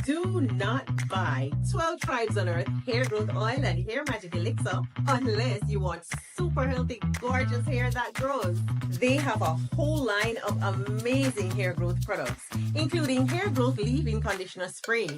Do not buy 12 Tribes on Earth hair growth oil and hair magic elixir unless you want super healthy, gorgeous hair that grows. They have a whole line of amazing hair growth products, including hair growth leave-in conditioner spray,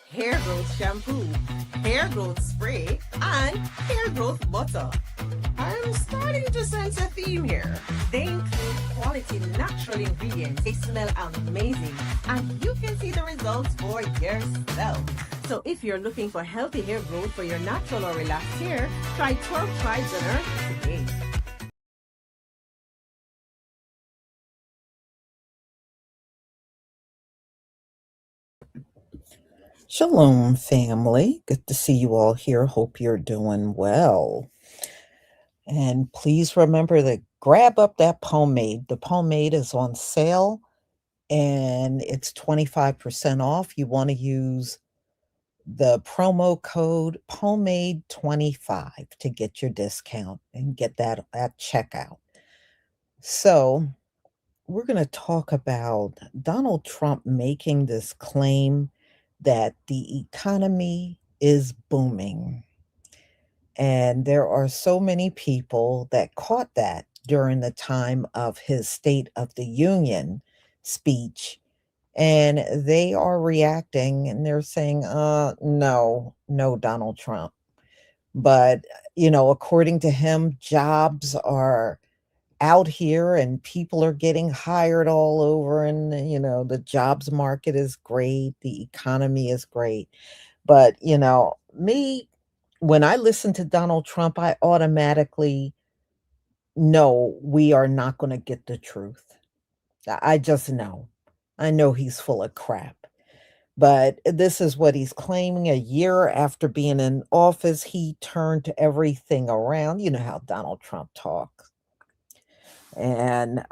hair growth shampoo, hair growth spray, and hair growth butter. I'm starting to sense a theme here. They include quality natural ingredients. They smell amazing, and you can see the results for yourself. So if you're looking for healthy hair growth for your natural or relaxed hair, try 12 Tribes on Earth today. Shalom, family. Good to see you all here. Hope you're doing well. And please remember to grab up that pomade. The pomade is on sale and it's 25% off. You want to use the promo code pomade25 to get your discount and get that at checkout. So, we're going to talk about Donald Trump making this claim that the economy is booming. And there are so many people that caught that during the time of his State of the Union speech. And they are reacting and they're saying, no, Donald Trump. But, according to him, jobs are out here and people are getting hired all over. And, the jobs market is great. The economy is great. But, me, when I listen to Donald Trump, I automatically know we are not going to get the truth. I just know. I know he's full of crap. But this is what he's claiming. A year after being in office, he turned everything around. You know how Donald Trump talks. And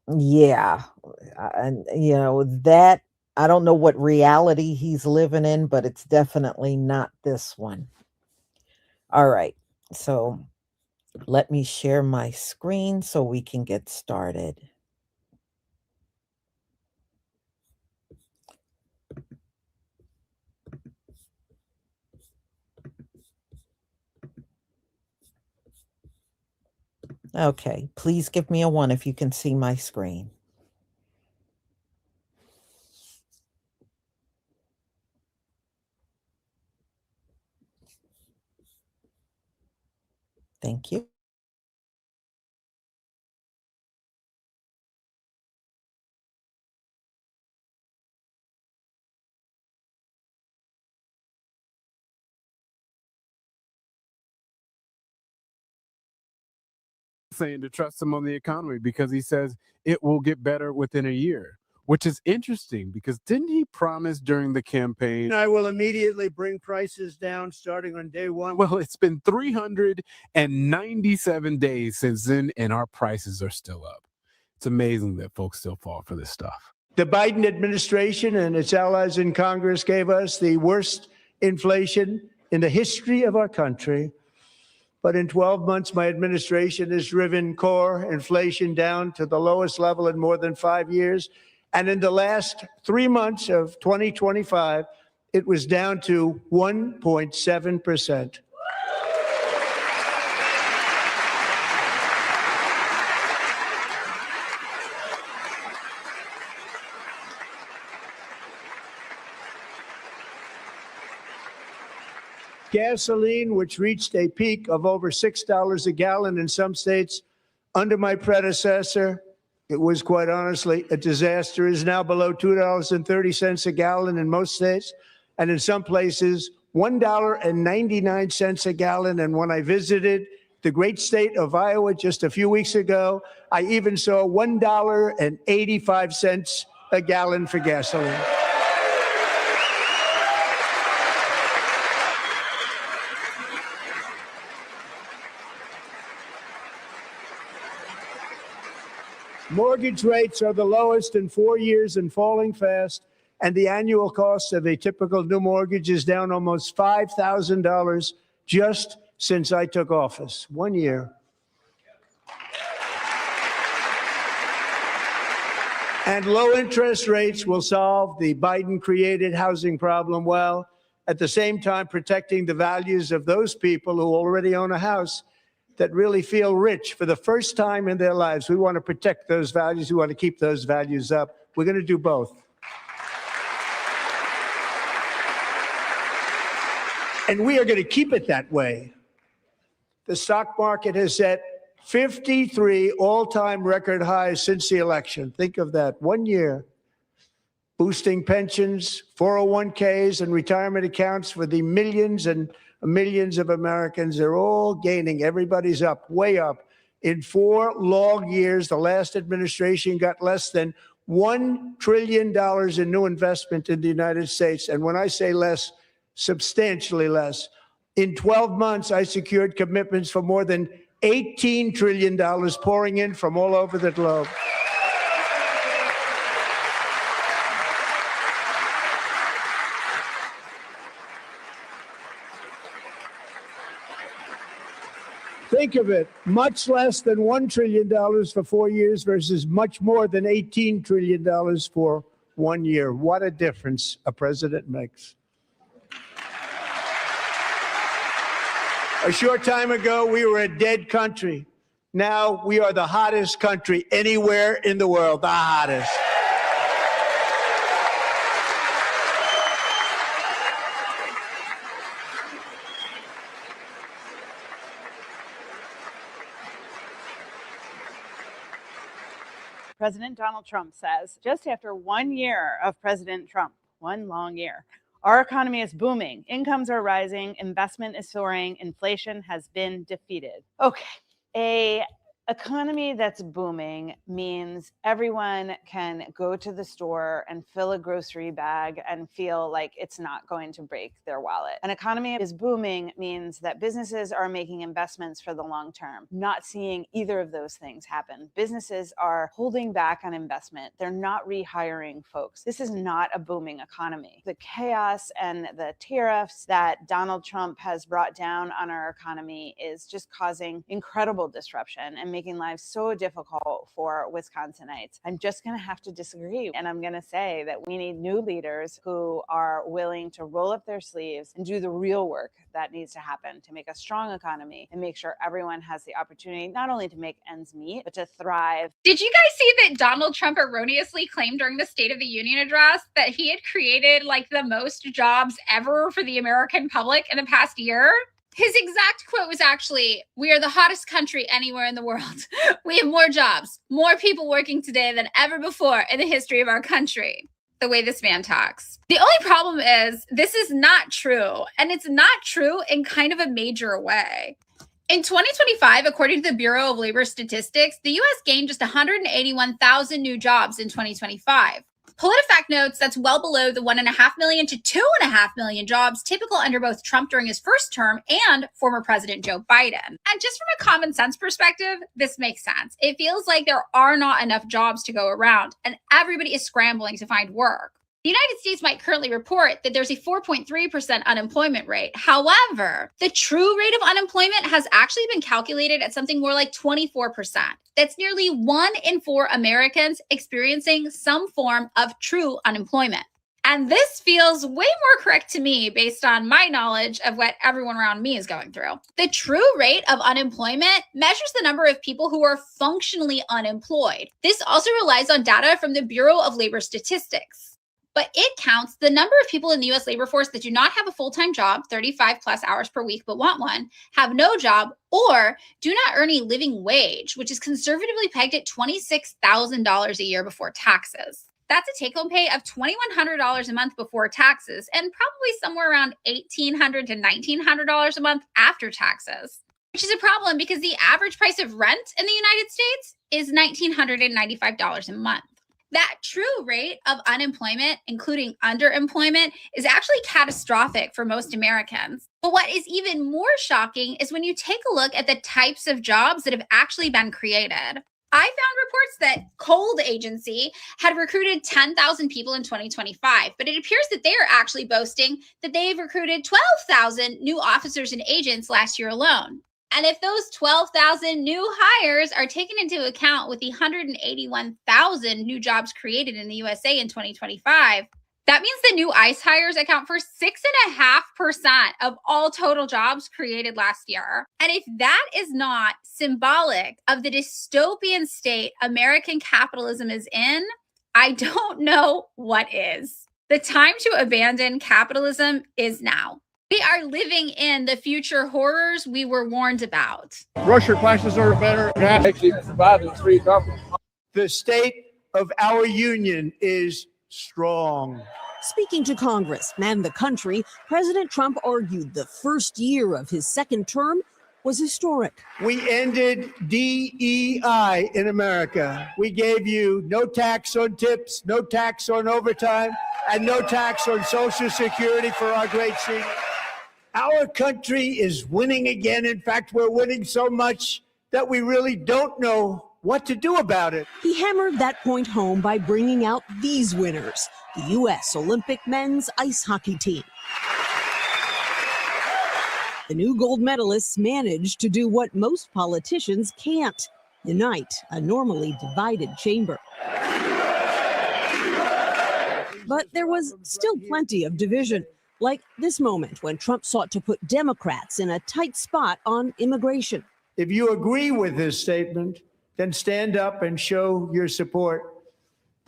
yeah, and that I don't know what reality he's living in, but it's definitely not this one. All right, so let me share my screen so we can get started. Okay, please give me a 1 if you can see my screen. Thank you. Saying to trust him on the economy because he says it will get better within a year, which is interesting because didn't he promise during the campaign, I will immediately bring prices down starting on day one? Well, it's been 397 days since then, and our prices are still up. It's amazing that folks still fall for this stuff. The Biden administration and its allies in Congress gave us the worst inflation in the history of our country. But in 12 months, my administration has driven core inflation down to the lowest level in more than 5 years. And in the last 3 months of 2025, it was down to 1.7%. Gasoline, which reached a peak of over $6 a gallon in some states under my predecessor, it was quite honestly a disaster, is now below $2.30 a gallon in most states, and in some places, $1.99 a gallon. And when I visited the great state of Iowa just a few weeks ago, I even saw $1.85 a gallon for gasoline. Mortgage rates are the lowest in 4 years and falling fast, and the annual cost of a typical new mortgage is down almost $5,000 just since I took office. 1 year. And low interest rates will solve the Biden-created housing problem well, at the same time protecting the values of those people who already own a house that really feel rich for the first time in their lives. We want to protect those values. We want to keep those values up. We're going to do both. And we are going to keep it that way. The stock market has set 53 all-time record highs since the election. Think of that, 1 year. Boosting pensions, 401ks, and retirement accounts for the millions and millions of Americans. They're all gaining. Everybody's up, way up. In 4 long years, the last administration got less than $1 trillion in new investment in the United States. And when I say less, substantially less. In 12 months, I secured commitments for more than $18 trillion pouring in from all over the globe. Think of it, much less than $1 trillion for 4 years versus much more than $18 trillion for 1 year. What a difference a president makes. A short time ago, we were a dead country. Now we are the hottest country anywhere in the world, the hottest. President Donald Trump says, just after 1 year of President Trump, one long year, our economy is booming, incomes are rising, investment is soaring, inflation has been defeated. Okay, a economy that's booming means everyone can go to the store and fill a grocery bag and feel like it's not going to break their wallet. An economy is booming means that businesses are making investments for the long term. Not seeing either of those things happen. Businesses are holding back on investment. They're not rehiring folks. This is not a booming economy. The chaos and the tariffs that Donald Trump has brought down on our economy is just causing incredible disruption and making lives so difficult for Wisconsinites. I'm just going to have to disagree. And I'm going to say that we need new leaders who are willing to roll up their sleeves and do the real work that needs to happen to make a strong economy and make sure everyone has the opportunity not only to make ends meet, but to thrive. Did you guys see that Donald Trump erroneously claimed during the State of the Union address that he had created like the most jobs ever for the American public in the past year? His exact quote was actually, "We are the hottest country anywhere in the world. We have more jobs, more people working today than ever before in the history of our country." The way this man talks. The only problem is this is not true. And it's not true in kind of a major way. In 2025, according to the Bureau of Labor Statistics, the U.S. gained just 181,000 new jobs in 2025. PolitiFact notes that's well below the 1.5 million to 2.5 million jobs typical under both Trump during his first term and former President Joe Biden. And just from a common sense perspective, this makes sense. It feels like there are not enough jobs to go around, and everybody is scrambling to find work. The United States might currently report that there's a 4.3% unemployment rate. However, the true rate of unemployment has actually been calculated at something more like 24%. That's nearly 1 in 4 Americans experiencing some form of true unemployment. And this feels way more correct to me based on my knowledge of what everyone around me is going through. The true rate of unemployment measures the number of people who are functionally unemployed. This also relies on data from the Bureau of Labor Statistics. But it counts the number of people in the U.S. labor force that do not have a full-time job, 35 plus hours per week, but want one, have no job, or do not earn a living wage, which is conservatively pegged at $26,000 a year before taxes. That's a take-home pay of $2,100 a month before taxes, and probably somewhere around $1,800 to $1,900 a month after taxes, which is a problem because the average price of rent in the United States is $1,995 a month. That true rate of unemployment, including underemployment, is actually catastrophic for most Americans. But what is even more shocking is when you take a look at the types of jobs that have actually been created. I found reports that Cold Agency had recruited 10,000 people in 2025, but it appears that they are actually boasting that they've recruited 12,000 new officers and agents last year alone. And if those 12,000 new hires are taken into account with the 181,000 new jobs created in the USA in 2025, that means the new ICE hires account for 6.5% of all total jobs created last year. And if that is not symbolic of the dystopian state American capitalism is in, I don't know what is. The time to abandon capitalism is now. We are living in the future horrors we were warned about. Grocery prices are better. Gas actually surviving free government. The state of our union is strong. Speaking to Congress and the country, President Trump argued the first year of his second term was historic. We ended DEI in America. We gave you no tax on tips, no tax on overtime, and no tax on Social Security for our great seniors. Our country is winning again. In fact, we're winning so much that we really don't know what to do about it. He hammered that point home by bringing out these winners, the U.S. Olympic men's ice hockey team. The new gold medalists managed to do what most politicians can't: unite a normally divided chamber. But there was still plenty of division, like this moment when Trump sought to put Democrats in a tight spot on immigration. If you agree with this statement, then stand up and show your support.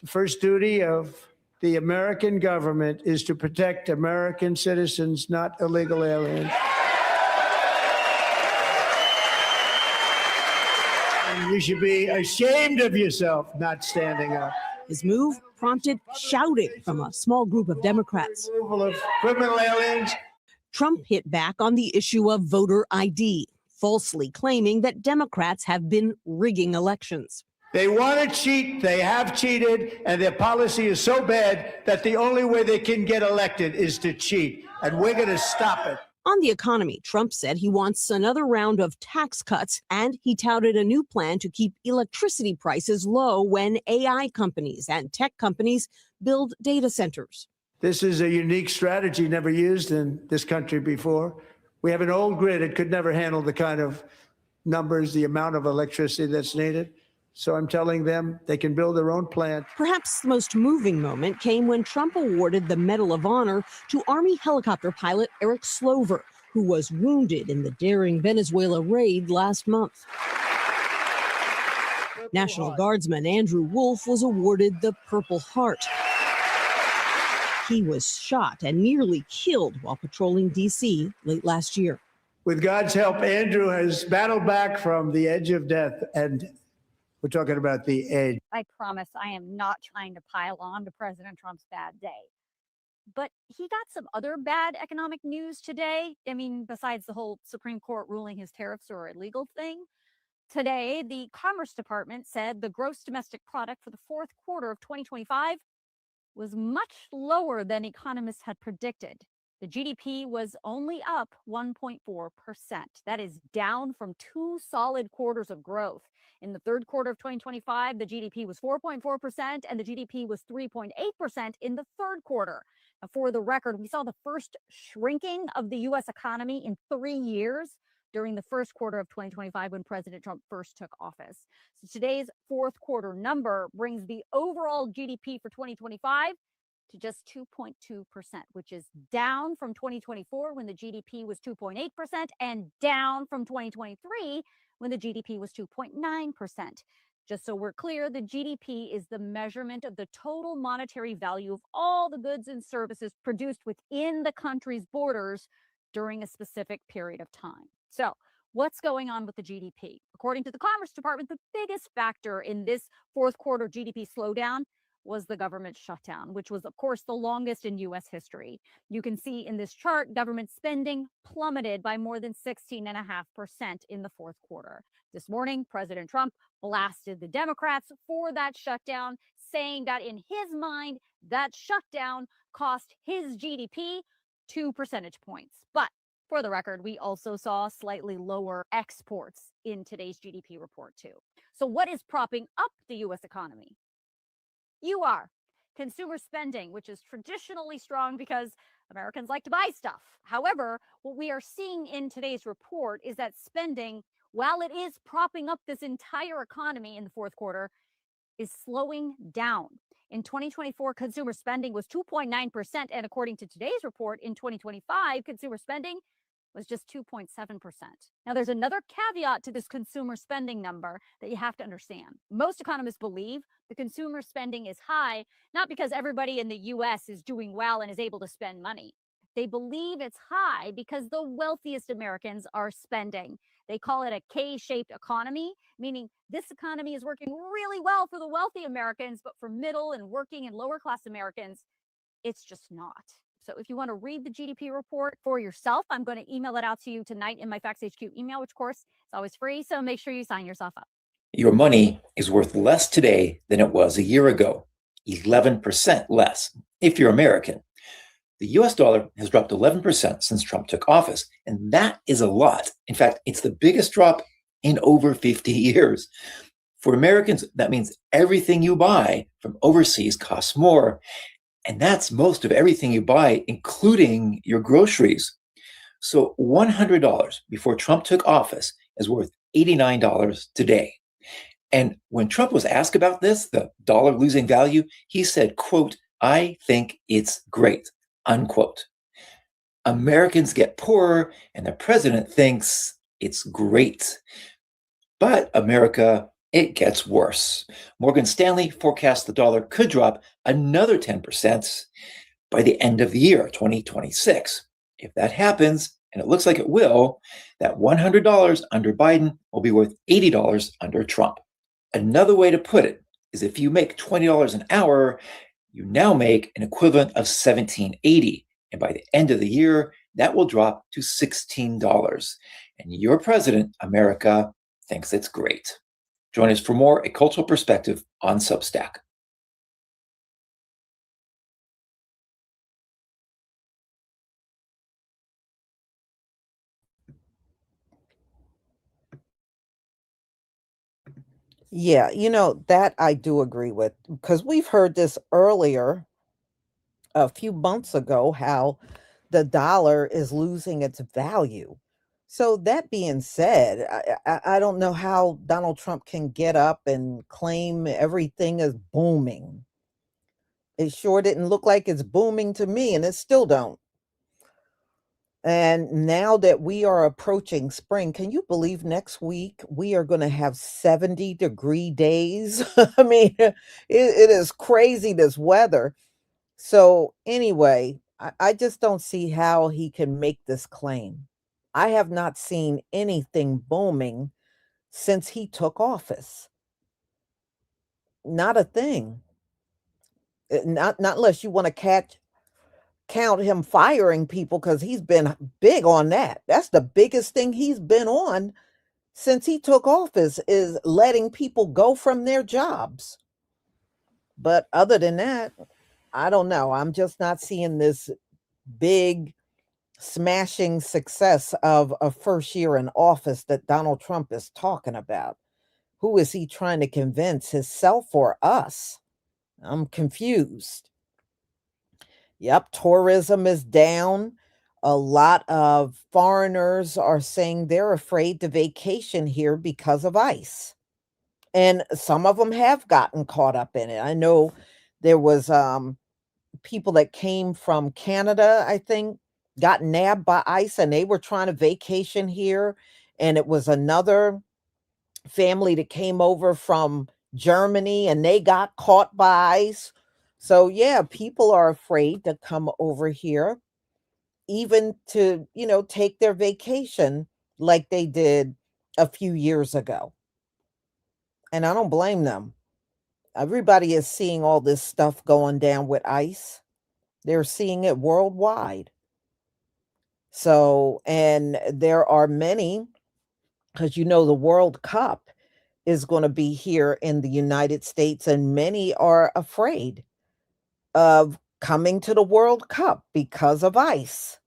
The first duty of the American government is to protect American citizens, not illegal aliens. And you should be ashamed of yourself not standing up. His move prompted shouting from a small group of Democrats. Removal of criminal aliens. Trump hit back on the issue of voter ID, falsely claiming that Democrats have been rigging elections. They want to cheat, they have cheated, and their policy is so bad that the only way they can get elected is to cheat, and we're going to stop it. On the economy, Trump said he wants another round of tax cuts, and he touted a new plan to keep electricity prices low when AI companies and tech companies build data centers. This is a unique strategy never used in this country before. We have an old grid. It could never handle the kind of numbers, the amount of electricity that's needed. So I'm telling them they can build their own plant. Perhaps the most moving moment came when Trump awarded the Medal of Honor to Army helicopter pilot Eric Slover, who was wounded in the daring Venezuela raid last month. National Guardsman Andrew Wolf was awarded the Purple Heart. He was shot and nearly killed while patrolling D.C. late last year. With God's help, Andrew has battled back from the edge of death, and we're talking about the edge. I promise I am not trying to pile on to President Trump's bad day. But he got some other bad economic news today. I mean, besides the whole Supreme Court ruling his tariffs are illegal thing. Today, the Commerce Department said the gross domestic product for the fourth quarter of 2025 was much lower than economists had predicted. The GDP was only up 1.4%. That is down from 2 solid quarters of growth. In the third quarter of 2025, the GDP was 4.4% and the GDP was 3.8% in the third quarter. Now, for the record, we saw the first shrinking of the U.S. economy in 3 years during the first quarter of 2025 when President Trump first took office. So today's fourth quarter number brings the overall GDP for 2025 to just 2.2%, which is down from 2024 when the GDP was 2.8% and down from 2023 when the GDP was 2.9%. Just so we're clear, the GDP is the measurement of the total monetary value of all the goods and services produced within the country's borders during a specific period of time. So what's going on with the GDP? According to the Commerce Department, the biggest factor in this fourth quarter GDP slowdown was the government shutdown, which was, of course, the longest in U.S. history. You can see in this chart, government spending plummeted by more than 16.5% in the fourth quarter. This morning, President Trump blasted the Democrats for that shutdown, saying that in his mind, that shutdown cost his GDP 2 percentage points. But for the record, we also saw slightly lower exports in today's GDP report, too. So what is propping up the U.S. economy? You are. consumer spending, which is traditionally strong because Americans like to buy stuff. However, what we are seeing in today's report is that spending, while it is propping up this entire economy in the fourth quarter, is slowing down. In 2024, consumer spending was 2.9%. And according to today's report, in 2025, consumer spending was just 2.7%. Now, there's another caveat to this consumer spending number that you have to understand. Most economists believe the consumer spending is high, not because everybody in the US is doing well and is able to spend money. They believe it's high because the wealthiest Americans are spending. They call it a K-shaped economy, meaning this economy is working really well for the wealthy Americans, but for middle and working and lower class Americans, it's just not. So if you want to read the GDP report for yourself, I'm going to email it out to you tonight in my Facts HQ email, which of course is always free. So make sure you sign yourself up. Your money is worth less today than it was a year ago, 11% less if you're American. The US dollar has dropped 11% since Trump took office, and that is a lot. In fact, it's the biggest drop in over 50 years. For Americans, that means everything you buy from overseas costs more, and that's most of everything you buy, including your groceries. So $100 before Trump took office is worth $89 today. And when Trump was asked about this, the dollar losing value, he said, quote, "I think it's great," unquote. Americans get poorer and the president thinks it's great. But America, it gets worse. Morgan Stanley forecasts the dollar could drop another 10% by the end of the year, 2026. If that happens, and it looks like it will, that $100 under Biden will be worth $80 under Trump. Another way to put it is if you make $20 an hour, you now make an equivalent of $17.80. And by the end of the year, that will drop to $16. And your president, America, thinks it's great. Join us for more A Cultural Perspective on Substack. Yeah, that I do agree with because we've heard this earlier a few months ago how the dollar is losing its value. So that being said, I don't know how Donald Trump can get up and claim everything is booming. It sure didn't look like it's booming to me, and it still don't. And now that we are approaching spring, can you believe next week we are going to have 70-degree days? I mean, it is crazy, this weather. So, anyway, I just don't see how he can make this claim. I have not seen anything booming since he took office. Not a thing. Not unless you want to count him firing people because he's been big on that. That's the biggest thing he's been on since he took office is letting people go from their jobs. But other than that, I don't know. I'm just not seeing this big smashing success of a first year in office that Donald Trump is talking about. Who is he trying to convince, himself or us? I'm confused. Yep, tourism is down. A lot of foreigners are saying they're afraid to vacation here because of ICE. And some of them have gotten caught up in it. I know there was people that came from Canada, I think, got nabbed by ICE and they were trying to vacation here. And it was another family that came over from Germany and they got caught by ICE. So, yeah, people are afraid to come over here, even to, take their vacation like they did a few years ago. And I don't blame them. Everybody is seeing all this stuff going down with ICE. They're seeing it worldwide. So, and there are many, because the World Cup is going to be here in the United States, and many are afraid of coming to the World Cup because of ICE.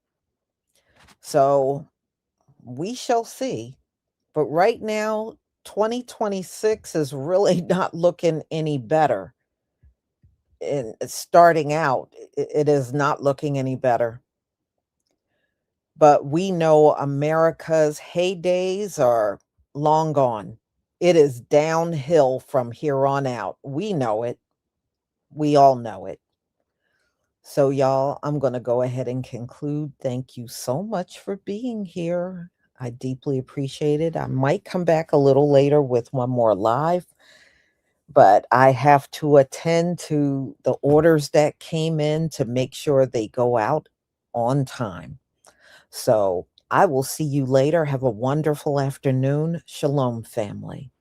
So, we shall see. But right now, 2026 is really not looking any better. starting out, it is not looking any better. But we know America's heydays are long gone. It is downhill from here on out. We know it. We all know it. So, y'all, I'm going to go ahead and conclude. Thank you so much for being here. I deeply appreciate it. I might come back a little later with one more live, but I have to attend to the orders that came in to make sure they go out on time. So I will see you later. Have a wonderful afternoon. Shalom, family.